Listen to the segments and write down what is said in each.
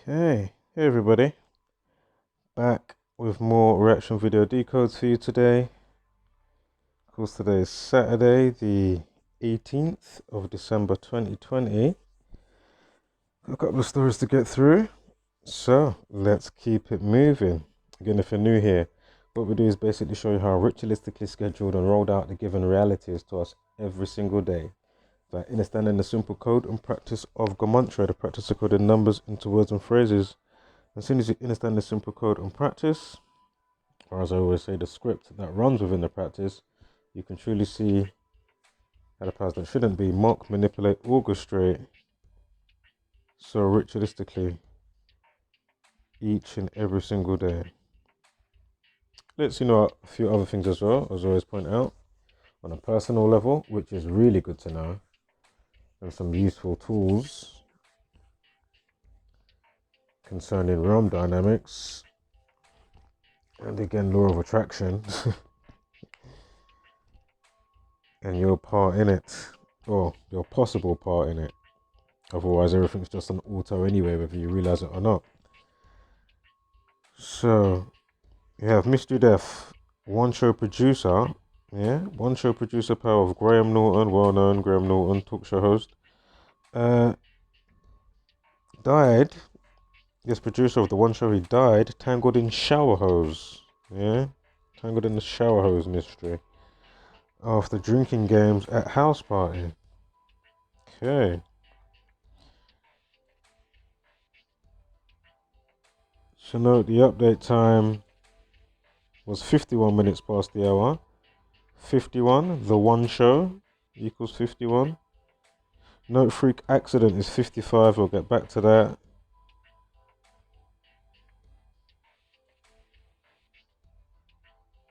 Hey everybody, back with more reaction video decodes for you today. Of course, today is Saturday, the 18th of December 2020. Got a couple of stories to get through, so let's keep it moving. Again, if you're new here, what we do is basically show you how ritualistically scheduled and rolled out the given reality is to us every single day. By understanding the simple code and practice of Gematria, the practice of coding numbers into words and phrases. As soon as you understand the simple code and practice, or as I always say, the script that runs within the practice, you can truly see how the powers that shouldn't be mock, manipulate, orchestrate so ritualistically each and every single day. Let's know a few other things as well, as I always point out, on a personal level, which is really good to know, and some useful tools concerning realm dynamics, and again law of attraction, and your part in it, or your possible part in it. Otherwise everything's just on auto anyway, whether you realize it or not. So you have Mystery Death, one show producer, one show producer power of Graham Norton, well known Graham Norton, talk show host, died. This producer of the one show, he died tangled in shower hose. Tangled in the shower hose mystery after drinking games at house party. Okay. So note the update time was 51 minutes past the hour. 51, the one show equals 51. Note freak accident is 55, we'll get back to that.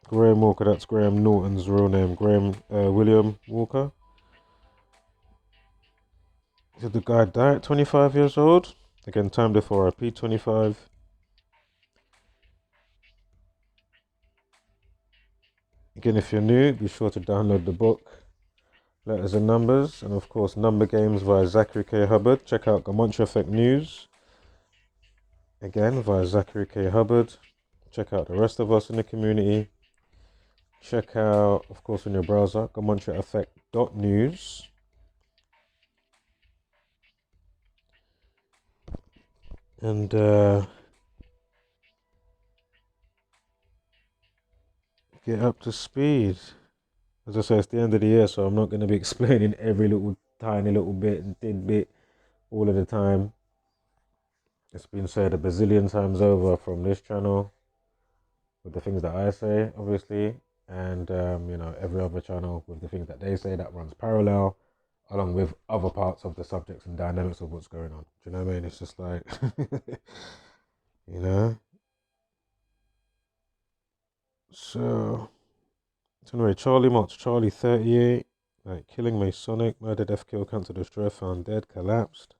Graham Walker, that's Graham Norton's real name, Graham William Walker. Did the guy die at 25 years old? Again, time before P25. Again, if you're new, be sure to download the book, Letters and Numbers, and of course Number Games via Zachary K. Hubbard. Check out Gematria Effect News, again via Zachary K. Hubbard. Check out the rest of us in the community. Check out, of course, in your browser, gematriaeffect.news. And get up to speed. As I say, it's the end of the year, so I'm not going to be explaining every little tiny little bit and tidbit all of the time. It's been said a bazillion times over from this channel with the things that I say, obviously, and every other channel with the things that they say that runs parallel, along with other parts of the subjects and dynamics of what's going on. Do you know what I mean? It's just like, So anyway, Charlie Mott, Charlie 38, like killing Masonic, murder, death, kill, cancer, destroy, found dead, collapsed,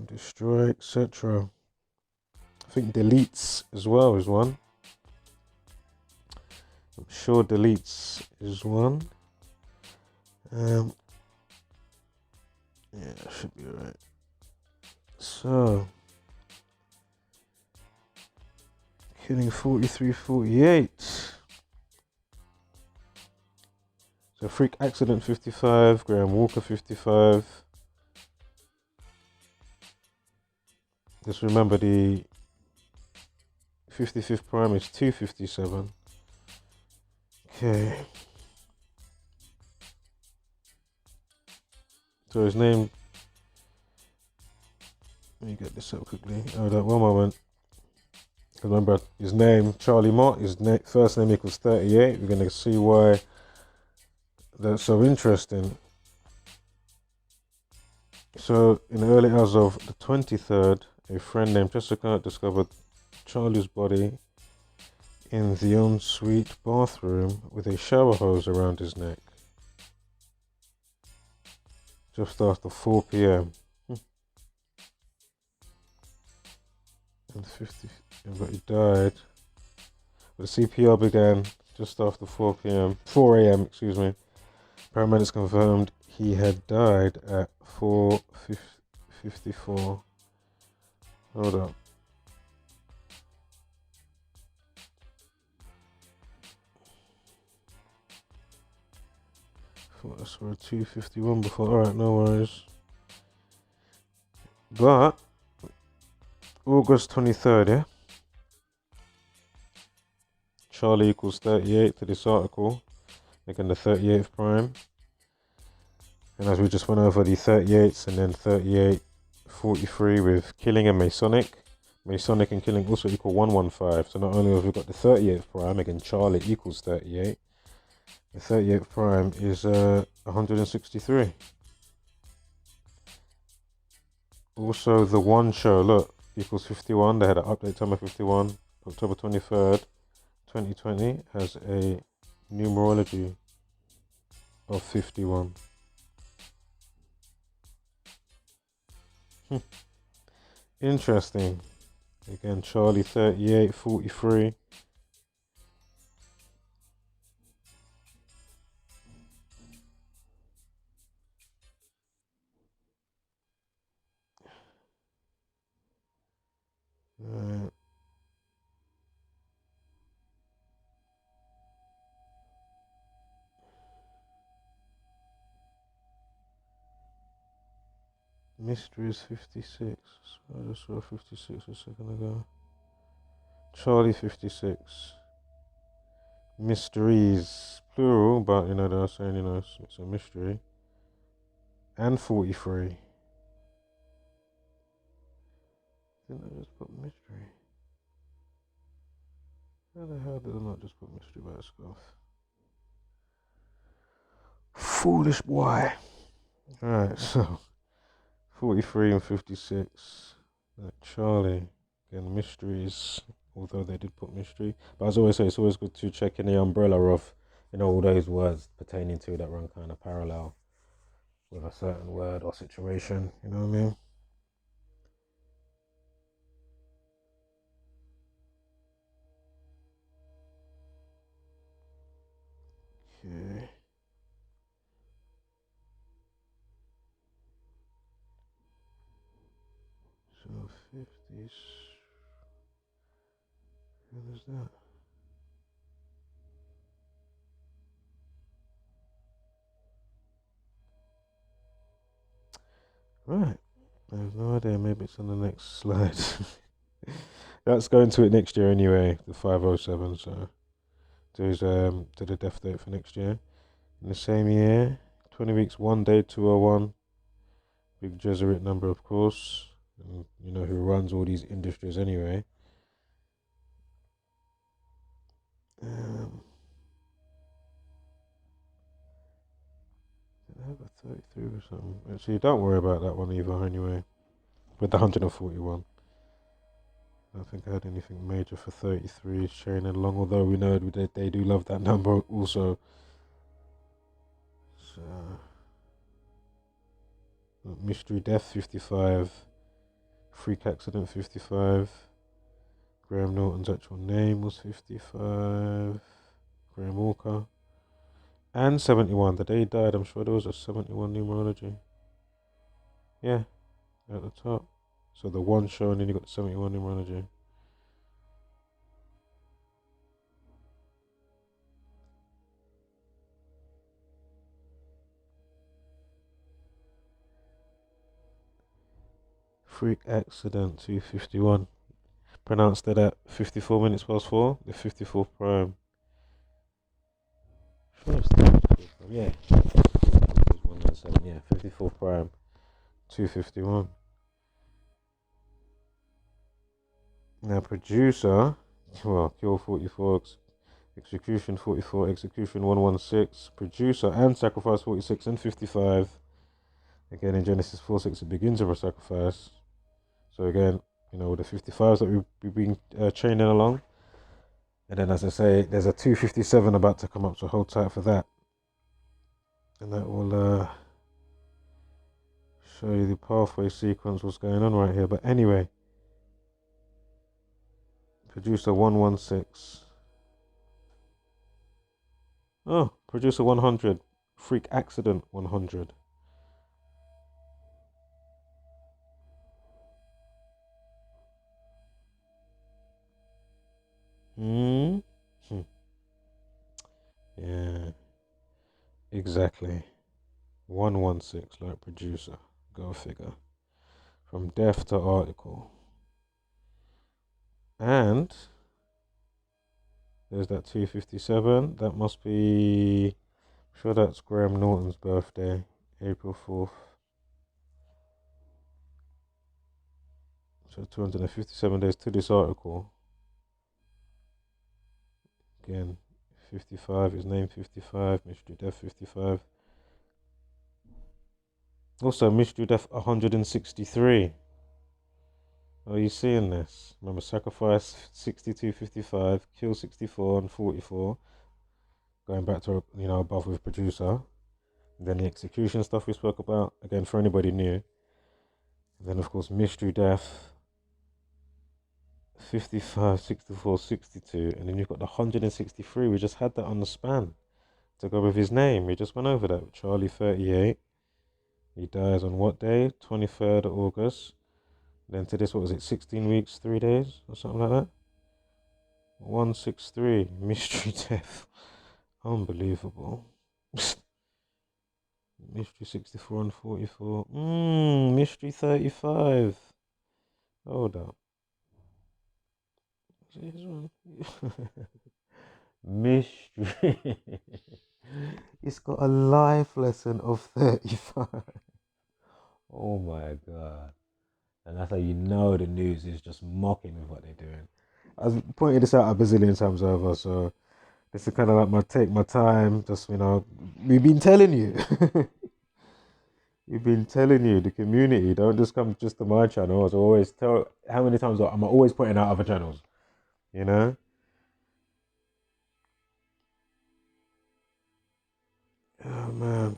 destroy, etc. I think deletes as well is one. I'm sure deletes is one. Yeah, should be right. So killing 43, 48. So freak accident 55, Graham Walker 55. Just remember the 55th prime is 257. Okay. So his name, let me get this up quickly. Hold on, one moment. Remember his name, Charlie Mott, his first name equals 38. We're going to see why that's so interesting. So in the early hours of the 23rd, a friend named Jessica discovered Charlie's body in the ensuite bathroom with a shower hose around his neck just after 4 p.m. But he died. The CPR began just after 4 a.m. Excuse me. Paramedics confirmed he had died at 4:54 Hold up. Thought I saw a 251 before. Alright, no worries. But August 23rd, yeah? Charlie equals 38 to this article. Again, the 38th prime. And as we just went over the 38s and then 38, 43 with killing and Masonic. Masonic and killing also equal 115. So not only have we got the 38th prime, again Charlie equals 38. The 38th prime is 163. Also the one show, look, equals 51. They had an update time of 51. October 23rd, 2020 has a numerology of 51. Interesting. Again, Charlie 38, 43. Right. Mystery is 56. I just saw 56 a second ago. Charlie 56. Mysteries, plural, but you know they're saying, you know, it's a mystery. And 43. Didn't I just put mystery? How the hell did I not just put mystery by scuff? Foolish boy. Alright, so 43 and 56. Charlie. Again, mysteries. Although they did put mystery. But as I always say, it's always good to check in the umbrella of, you know, all those words pertaining to that run kind of parallel with a certain word or situation. You know what I mean? Okay. So 50s. What is that? Right. I have no idea. Maybe it's on the next slide. That's going to it next year anyway. The 507. So there's to the death date for next year. In the same year, 20 weeks, 1 day, 201. Big Jesuit number, of course. And you know who runs all these industries anyway. Did I have a 33 or something? Actually, don't worry about that one either anyway. With the 141. I don't think I had anything major for 33, Shane and Long, although we know they do love that number also. So, mystery death 55, freak accident 55, Graham Norton's actual name was 55, Graham Walker, and 71. The day he died, I'm sure there was a 71 numerology. Yeah, at the top. So the one show and then you got the 71 numerology. Freak accident 251. Pronounced it at 54 minutes past 4, the 54th prime. Yeah. 197, yeah, 54th prime, 251. Now, producer, well, kill 44, execution 44, execution 116, producer and sacrifice 46 and 55. Again, in Genesis 4:6, it begins with a sacrifice. So, again, you know, the 55s that we've been chaining along. And then, as I say, there's a 257 about to come up, so hold tight for that. And that will show you the pathway sequence, what's going on right here. But anyway, producer 116. Oh, producer 100. Freak accident 100. Exactly. 116, like producer. Go figure. From death to article. And there's that 257. That must be. I'm sure that's Graham Norton's birthday, April 4th. So 257 days to this article. Again, 55, his name 55, mystery death 55. Also, mystery death 163. Are you seeing this? Remember, sacrifice 62, 55, kill 64 and 44. Going back to, above with producer. And then the execution stuff we spoke about, again, for anybody new. And then, of course, mystery death 55, 64, 62. And then you've got the 163. We just had that on the span to go with his name. We just went over that. Charlie 38. He dies on what day? 23rd of August. Then to this, what was it? 16 weeks, 3 days, or something like that? 163. Mystery death. Unbelievable. Mystery 64 and 44. Mystery 35. Hold up. Mystery. It's got a life lesson of 35. Oh my god. And that's how you know the news is just mocking with what they're doing. I've pointed this out a bazillion times over, so this is kind of like take my time. Just, we've been telling you. We've been telling you, the community, don't just come just to my channel. As I always tell, how many times I'm always pointing out other channels, Oh man.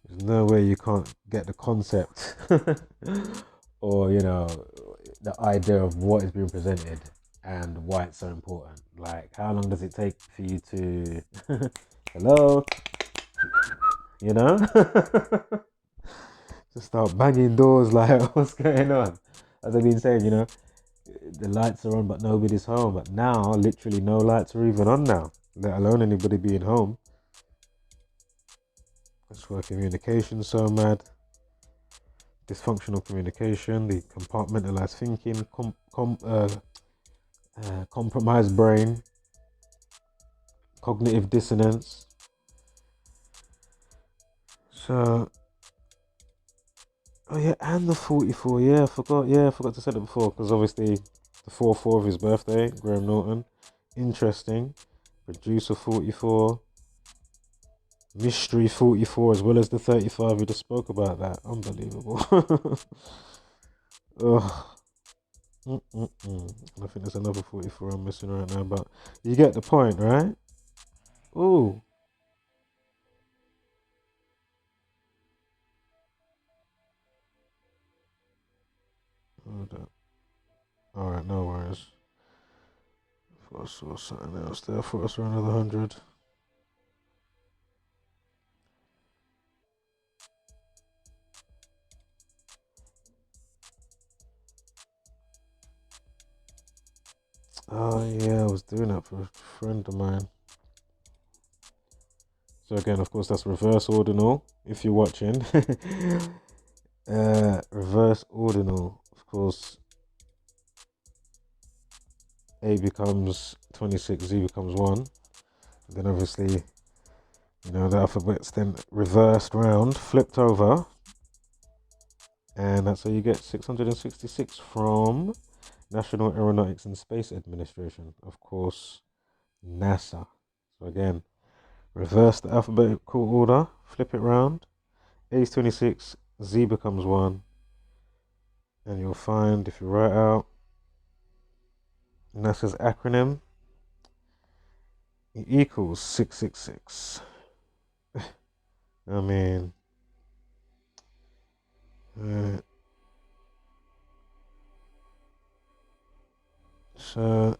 There's no way you can't get the concept or, the idea of what is being presented and why it's so important. Like, how long does it take for you to, hello, just start banging doors like, what's going on? As I've been saying, the lights are on but nobody's home. But now, literally no lights are even on now, let alone anybody being home. That's why communication's so mad. Dysfunctional communication, the compartmentalized thinking, compromised brain, cognitive dissonance. So, oh yeah, and the 44. I forgot to say that before, because obviously the 4-4 of his birthday, Graham Norton. Interesting. Producer 44. Mystery 44, as well as the 35. We just spoke about that. Unbelievable. Ugh. I think there's another 44 I'm missing right now, but you get the point, right? Ooh. Hold up. Alright, no worries. I thought I saw something else there. I thought I saw another 100. Oh yeah, I was doing that for a friend of mine. So again, of course, that's reverse ordinal, if you're watching. Reverse ordinal, of course. A becomes 26, Z becomes 1. Then obviously, the alphabet's then reversed round, flipped over. And that's how you get 666 from National Aeronautics and Space Administration. Of course, NASA. So again, reverse the alphabetical order, flip it round. A is 26, Z becomes 1. And you'll find, if you write out NASA's acronym, it equals 666. I mean, so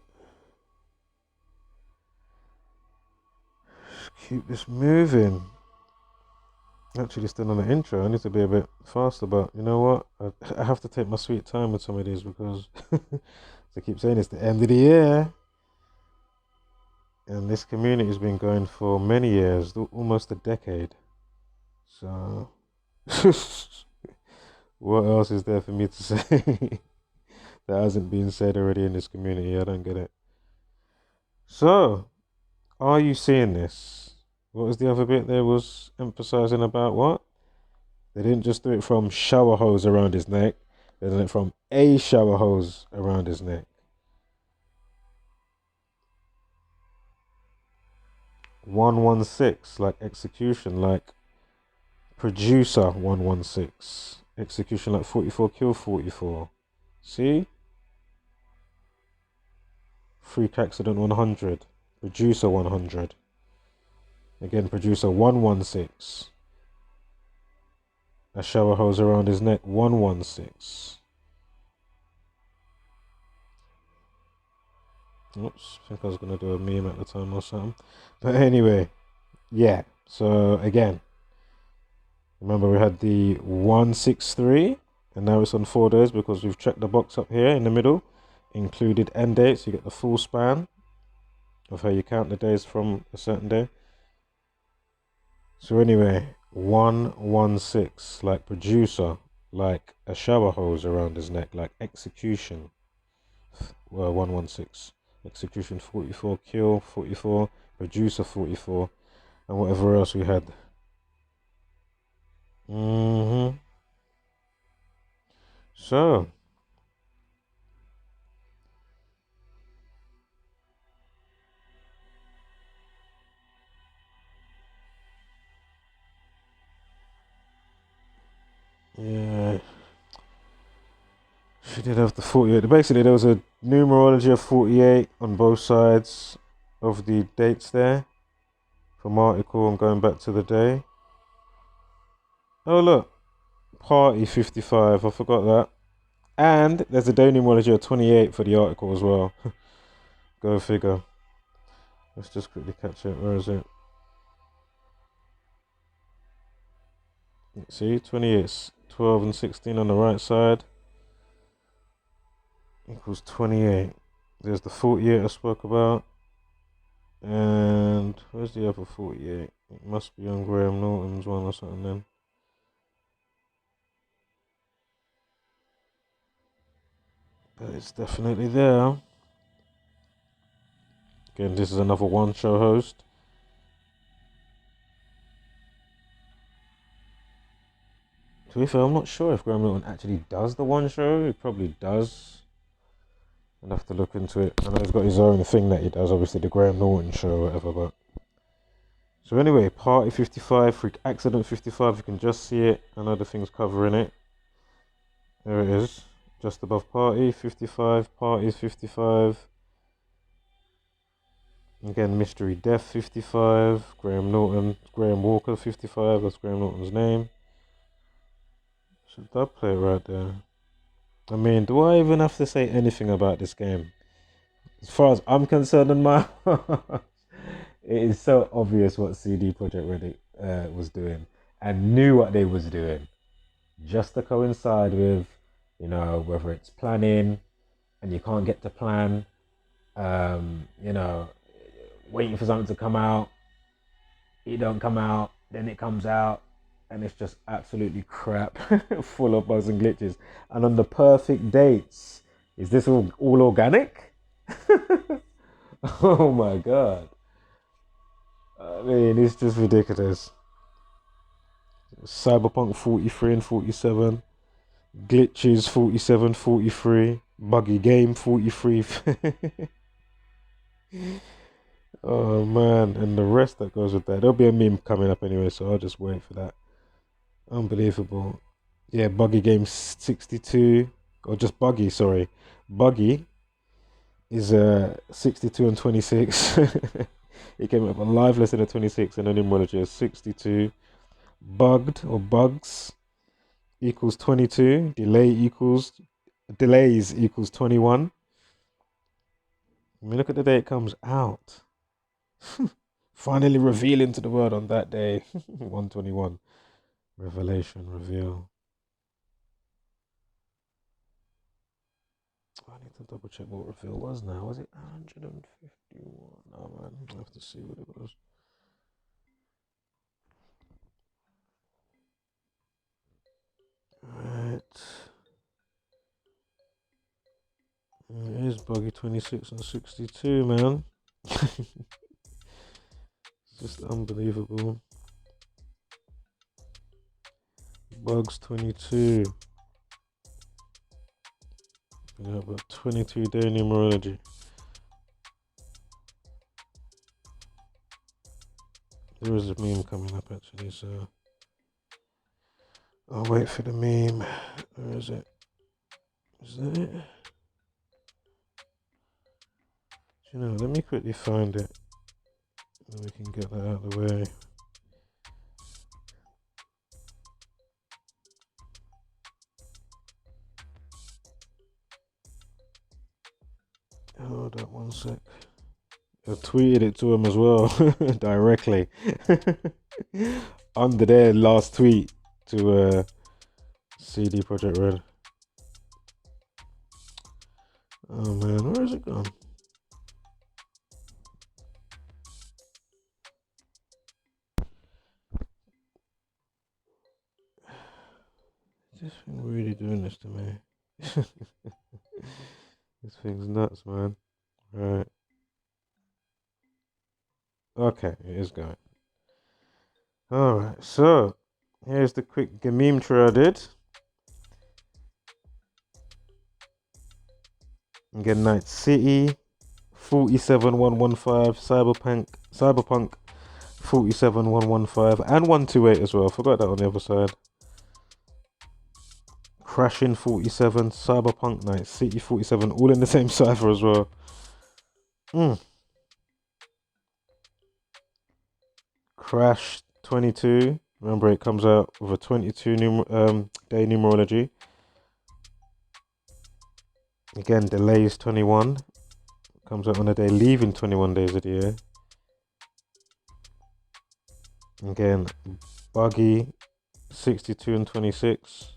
keep this moving. Actually, still on the intro. I need to be a bit faster, but you know what? I have to take my sweet time with some of these because I keep saying it's the end of the year. And this community has been going for many years, almost a decade. So, what else is there for me to say that hasn't been said already in this community? I don't get it. So, are you seeing this? What was the other bit there was emphasizing about what? They didn't just do it from shower hose around his neck, they did it from a shower hose around his neck. 116, like execution, like producer 116. Execution like 44 kill 44. See? Freak accident 100. Producer 100. Again, producer 116. A shower hose around his neck 116. Oops, I think I was going to do a meme at the time or something. But anyway, yeah. So again, remember we had the 163 and now it's on 4 days because we've checked the box up here in the middle. Included end dates, you get the full span of how you count the days from a certain day. So anyway, 116, like producer, like a shower hose around his neck, like execution. Well, 116. Execution 44, kill 44, producer 44, and whatever else we had. So, yeah, she did have the 48. Basically, there was a numerology of 48 on both sides of the dates there. From article, I'm going back to the day. Oh, look, party 55, I forgot that. And there's a day numerology of 28 for the article as well. Go figure. Let's just quickly catch it. Where is it? See, 28, 12 and 16 on the right side equals 28. There's the 48 I spoke about. And where's the other 48? It must be on Graham Norton's one or something then. But it's definitely there. Again, this is another one show host. To be fair, I'm not sure if Graham Norton actually does the one show. He probably does. I'd have to look into it. I know he's got his own thing that he does, obviously the Graham Norton show or whatever, but. So anyway, party 55, freak accident 55, you can just see it. I know the thing's covering it. There it is. Just above party 55, parties 55. Again, mystery death 55, Graham Walker 55, that's Graham Norton's name. Should that play it right there? I mean, do I even have to say anything about this game? As far as I'm concerned in my it is so obvious what CD Projekt Red was doing and knew what they was doing. Just to coincide with, you know, whether it's planning and you can't get to plan, you know, waiting for something to come out, it don't come out, then it comes out, and it's just absolutely crap, full of bugs and glitches. And on the perfect dates, is this all organic? Oh my god. I mean, it's just ridiculous. Cyberpunk 43 and 47, glitches 47, 43, buggy game 43. Oh man, and the rest that goes with that. There'll be a meme coming up anyway, so I'll just wait for that. Unbelievable. Yeah, buggy game 62, or just buggy, sorry. Buggy is 62 and 26. It came up a live lesson at 26 and an numerology of 62. Bugged or bugs equals 22. Delays equals 21. I mean, look at the day it comes out. Finally revealing to the world on that day. 121. Revelation, reveal. I need to double check what reveal was now. Was it 151? No, man. I to see what it was. Right. It is buggy 26 and 62, man. It's just unbelievable. Bugs 22. We got about 22-day numerology. There is a meme coming up actually, so I'll wait for the meme. Where is it? Is that it? You know, let me quickly find it, and we can get that out of the way. Hold up 1 sec. I tweeted it to him as well, directly, under their last tweet to CD Projekt Red. Oh man, where is it gone? This thing really doing this to me. This thing's nuts, man. Right. Okay, it is going. Alright, so here's the quick Gematria I did. Again, Night City 47115, Cyberpunk 47115, and 128 as well. I forgot that on the other side. Crashing 47, Cyberpunk, Night City 47, all in the same cipher as well. Crash 22. Remember, it comes out with a 22 day numerology. Again, delays 21. Comes out on a day leaving 21 days of the year. Again, buggy 62 and 26.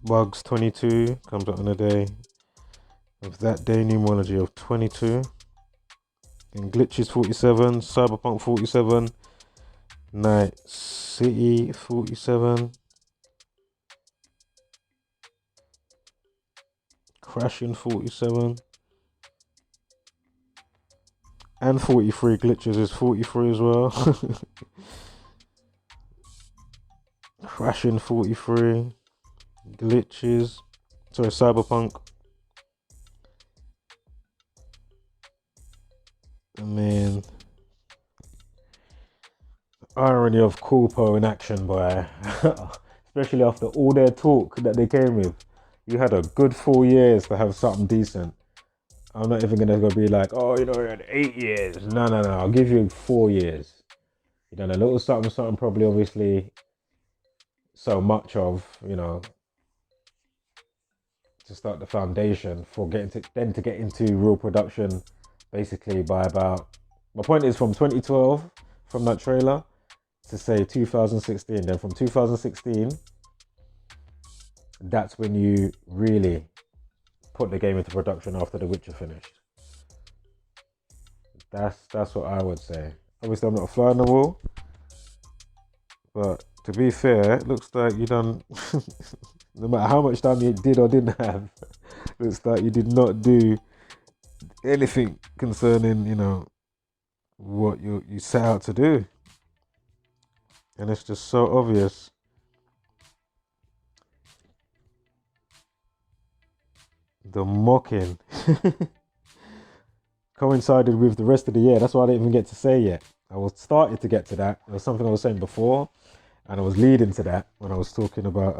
Bugs 22 comes out on a day of that day numerology of 22. And glitches 47, Cyberpunk 47, Night City 47, Crashing 47, and 43. Glitches is 43 as well. Crashing 43, glitches, sorry, Cyberpunk. I mean, irony of Corpo in action, boy. Especially after all their talk that they came with. You had a good 4 years to have something decent. I'm not even gonna go be like, oh, you know, you had 8 years. No. I'll give you 4 years. You done a little something, probably obviously so much of, you know, to start the foundation for getting to then to get into real production basically by about, my point is, from 2012, from that trailer, to say 2016. Then from 2016, that's when you really put the game into production after The Witcher finished. That's what I would say. Obviously, I'm not a fly on the wall, but to be fair, it looks like you done. No matter how much time you did or didn't have, looks like you did not do anything concerning, you know, what you set out to do, and it's just so obvious. The mocking coincided with the rest of the year. That's why I didn't even get to say yet. I was started to get to that. It was something I was saying before, and I was leading to that when I was talking about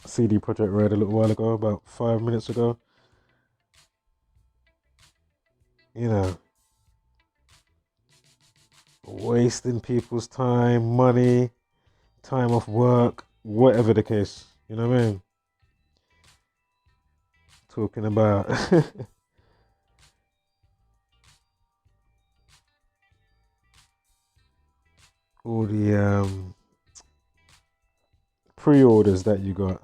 CD Projekt Red a little while ago, about 5 minutes ago. You know, wasting people's time, money, time off work, whatever the case. You know what I mean? Talking about all the pre-orders that you got.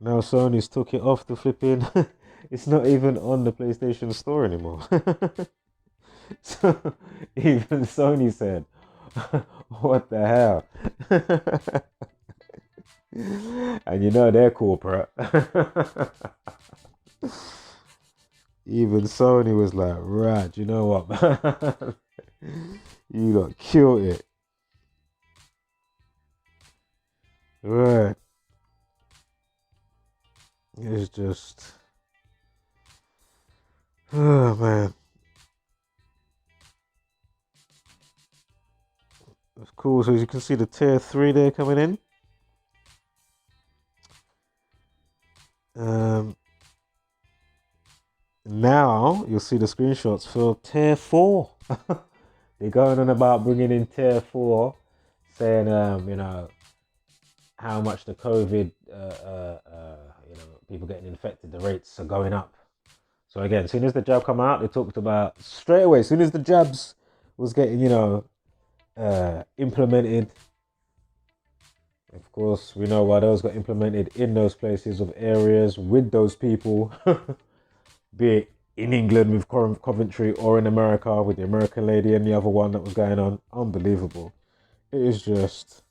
Now Sony's took it off the flipping. It's not even on the PlayStation Store anymore. So even Sony said, "What the hell?" And you know they're corporate. Even Sony was like, "Right, you know what, man? You got killed it." Right. It's just, oh man, it's cool. So as you can see the tier 3 there coming in. Now you'll see the screenshots for tier 4. They're going on about bringing in tier 4, saying, you know, how much the COVID, you know, people getting infected, the rates are going up. So again, as soon as the jab come out, they talked about straight away. As soon as the jabs was getting, you know, implemented. Of course, we know why those got implemented in those places of areas with those people, be it in England with Coventry or in America with the American lady and the other one that was going on. Unbelievable. It is just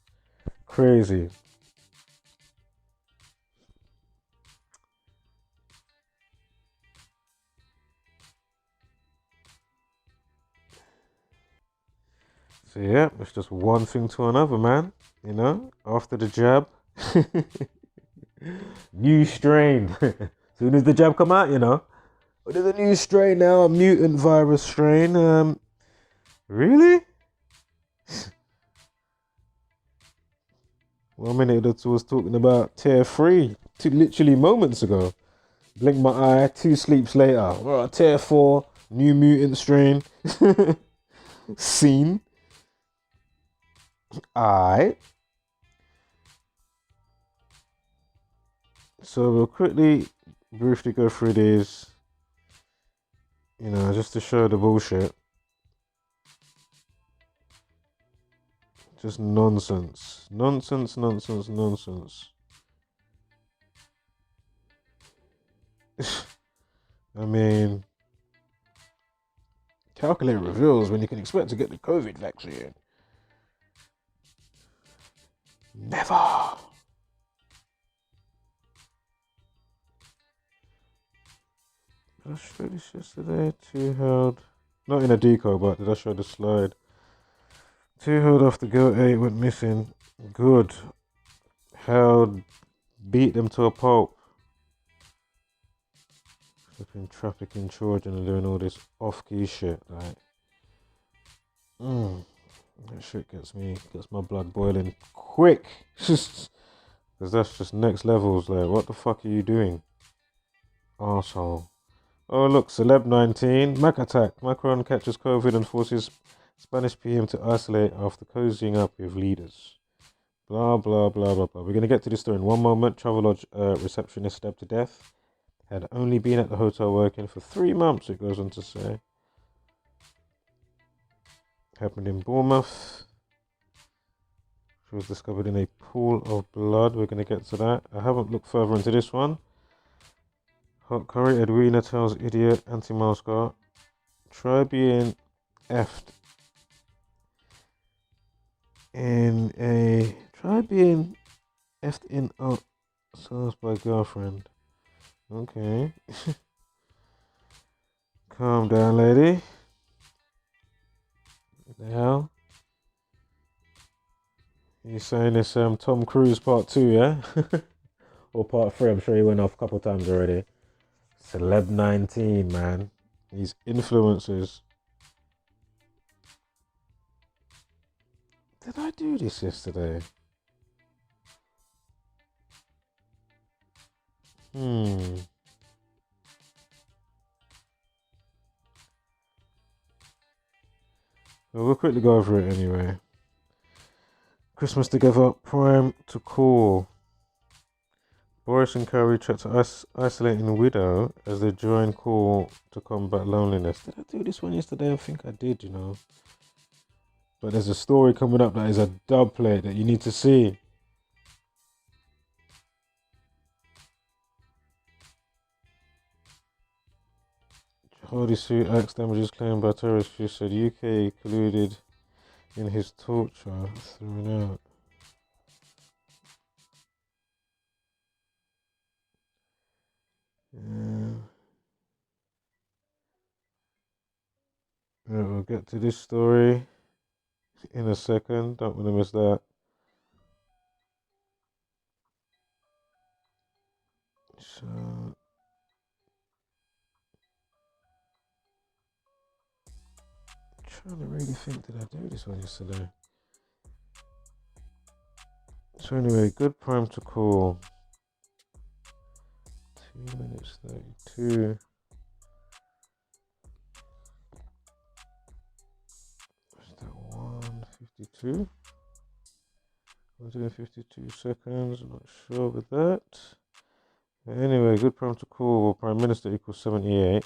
crazy. So yeah, it's just one thing to another, man. You know, after the jab, new strain. Soon as the jab come out, you know, oh, there's a new strain now, a mutant virus strain. Really? 1 minute or two was talking about tier 3, literally moments ago. Blink my eye, 2 sleeps later. Well, tier 4, new mutant strain. Seen. Alright. So we'll briefly go through these, you know, just to show the bullshit. Just nonsense. Nonsense, nonsense, nonsense. I mean, calculate reveals when you can expect to get the COVID vaccine. Never. Did I show this yesterday? 2 held, not in a Decode, but did I show the slide? 2 held off the girl 8 went missing. Good. Held, beat them to a pulp. Flipping trafficking children and doing all this off-key shit, like. That shit gets my blood boiling quick. Because that's just next levels, like, what the fuck are you doing? Arsehole. Oh look, Celeb19, Mac attack. Macron catches COVID and forces Spanish PM to isolate after cozying up with leaders. Blah, blah, blah, blah, blah. We're going to get to this story in one moment. Travelodge receptionist stabbed to death. Had only been at the hotel working for 3 months, it goes on to say. Happened in Bournemouth. She was discovered in a pool of blood. We're going to get to that. I haven't looked further into this one. Hot curry, Edwina tells idiot anti-Moscow. Try being effed in a source by girlfriend. Okay. Calm down, lady. What the hell? You saying this Tom Cruise part 2, yeah? Or part 3, I'm sure he went off a couple times already. Celeb19, man. These influencers. Did I do this yesterday? Well, we'll quickly go over it anyway. Christmas together, prime to call. Boris and Carrie chat to isolating widow as they join call to combat loneliness. Did I do this one yesterday? I think I did, you know. But there's a story coming up that is a dub plate that you need to see. Bodysuit axe damages claimed by terrorists who said UK colluded in his torture. Thrown out. Yeah, we'll get to this story in a second. Don't want to miss that. So, trying to really think, did I do this one yesterday? So anyway, good prime to call. 2 minutes 32. What's that? 1:52. We're doing 52 seconds. Not sure with that. Anyway, good prime to call. Prime Minister equals 78.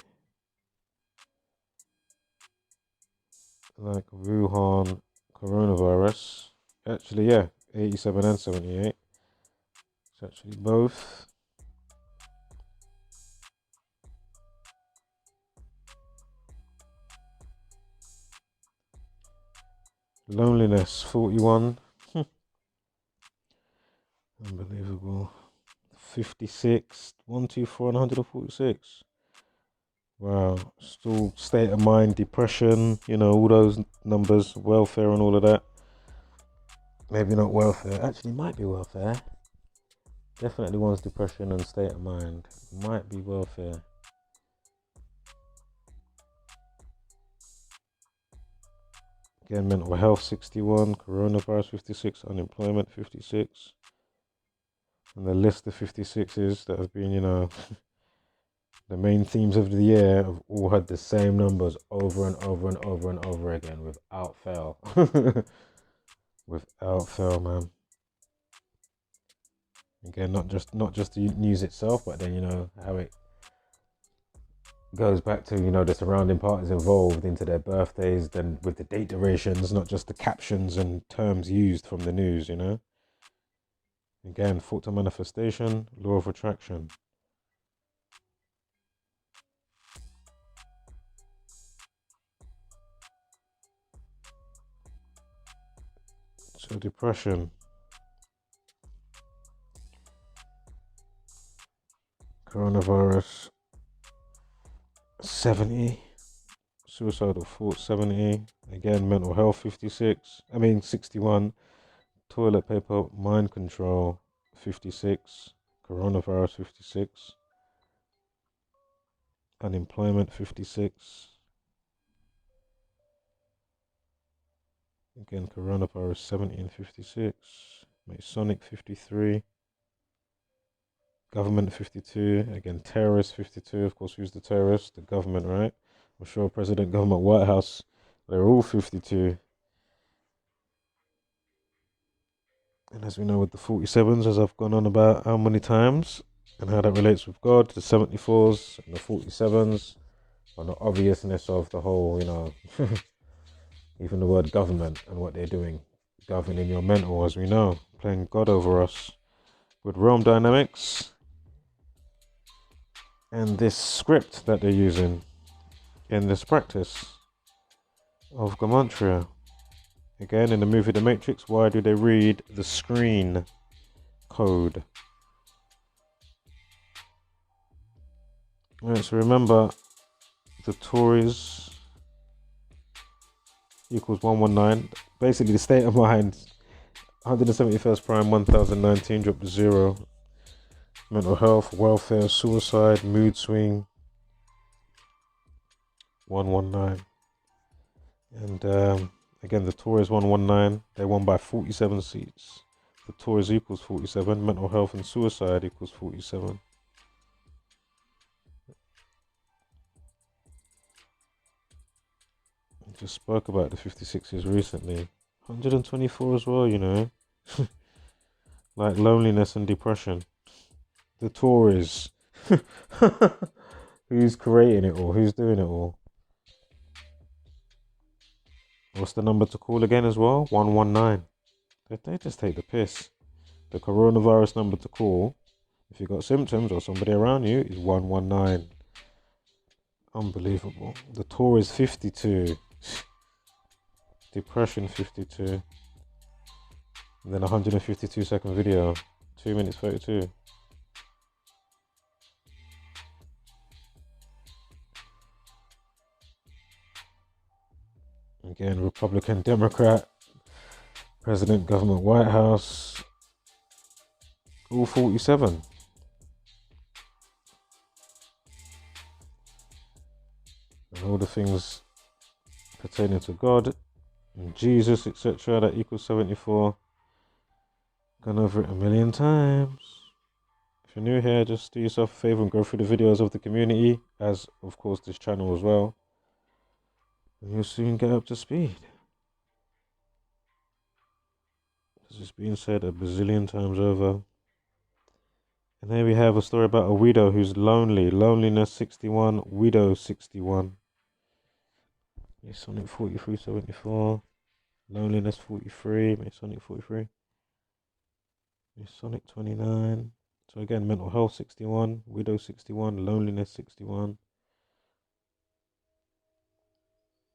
Like Wuhan coronavirus. Actually, yeah, 87 and 78. It's actually both. Loneliness 41. Unbelievable. 56. 124 and 146. Wow. Still state of mind, depression, all those numbers, welfare and all of that. Maybe not welfare. Actually, might be welfare. Definitely one's depression and state of mind. Might be welfare. Again, mental health 61, coronavirus 56, unemployment 56. And the list of 56s that have been, the main themes of the year have all had the same numbers over and over and over and over again without fail. Without fail, man. Again, not just the news itself, but then how it goes back to the surrounding parties involved into their birthdays, then with the date durations, not just the captions and terms used from the news. Again, fault to manifestation, law of attraction. So depression. Coronavirus 70. Suicidal thoughts 70. Again, mental health 61. Toilet paper mind control 56. Coronavirus 56. Unemployment 56. Again, coronavirus 70 and 56. Masonic 53. Government 52. Again, terrorist 52. Of course, who's the terrorist? The government, right? I'm sure President, government, White House, they're all 52. And as we know with the 47s, as I've gone on about how many times and how that relates with God, the 74s and the 47s, and the obviousness of the whole, even the word government and what they're doing. Governing your mental, as we know, playing God over us with realm dynamics and this script that they're using in this practice of Gematria. Again, in the movie The Matrix, why do they read the screen code? Alright, so remember, the Tories equals 119. Basically, the state of mind, 171st prime, 1019, drop to 0. Mental health, welfare, suicide, mood swing, 119. And again, the Tories 119. They won by 47 seats. The Tories equals 47. Mental health and suicide equals 47. I just spoke about the 56s recently. 124 as well, like loneliness and depression. The Tories. Who's creating it all? Who's doing it all? What's the number to call again as well? 119. They just take the piss. The coronavirus number to call, if you've got symptoms or somebody around you, is 119. Unbelievable. The tour is 52. Depression 52. And then 152-second video. 2 minutes 32. Again, Republican, Democrat, President, Government, White House. All 47. And all the things pertaining to God and Jesus, etc. That equals 74. Gone over it a million times. If you're new here, just do yourself a favor and go through the videos of the community, as of course this channel as well. And you'll soon get up to speed. This is being said a bazillion times over. And here we have a story about a widow who's lonely. Loneliness 61, widow 61. Masonic 4374. Loneliness 43, Masonic 43. Masonic 29. So again, mental health 61, widow 61, loneliness 61.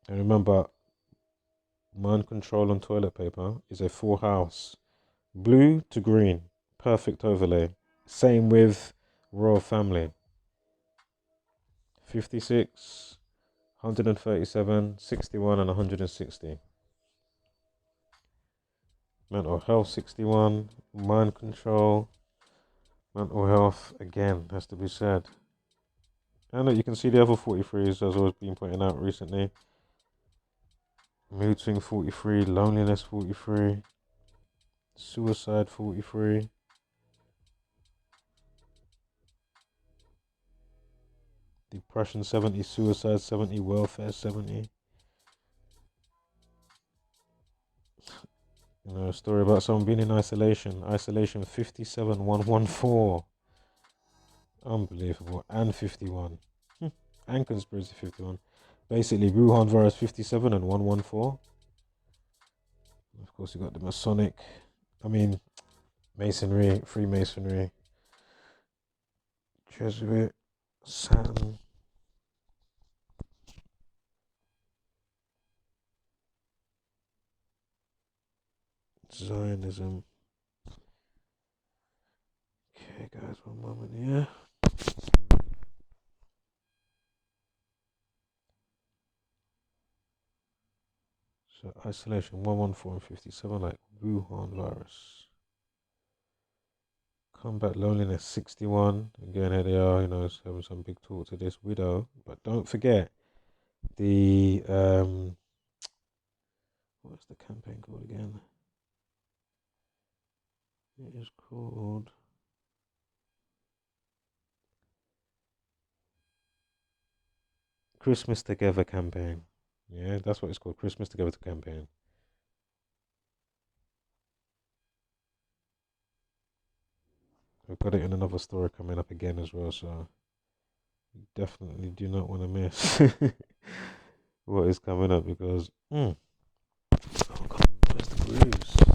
And remember, mind control on toilet paper is a full house. Blue to green, perfect overlay. Same with royal family. 56, 137, 61 and 160. Mental health 61, mind control, mental health again has to be said. And you can see the other 43s as always been pointed out recently. Mood swing 43, loneliness 43, suicide 43. Depression 70, suicide 70, welfare 70. You know, a story about someone being in isolation. Isolation 57114. Unbelievable. And 51. And conspiracy 51. Basically, Wuhan virus 57 and 114. Of course, you got the Masonic. Masonry, Freemasonry, Jesuit, Saturn. Zionism. Okay, guys, one moment here. So, isolation 114 and 57, like Wuhan virus. Combat loneliness 61. Again, here they are, you know, having some big talk to this widow. But don't forget the, what's the campaign called again? It is called Christmas Together campaign. Yeah, that's what it's called, Christmas Together campaign. We've got it in another story coming up again as well, so you definitely do not want to miss what is coming up because, oh God, where's the grooves?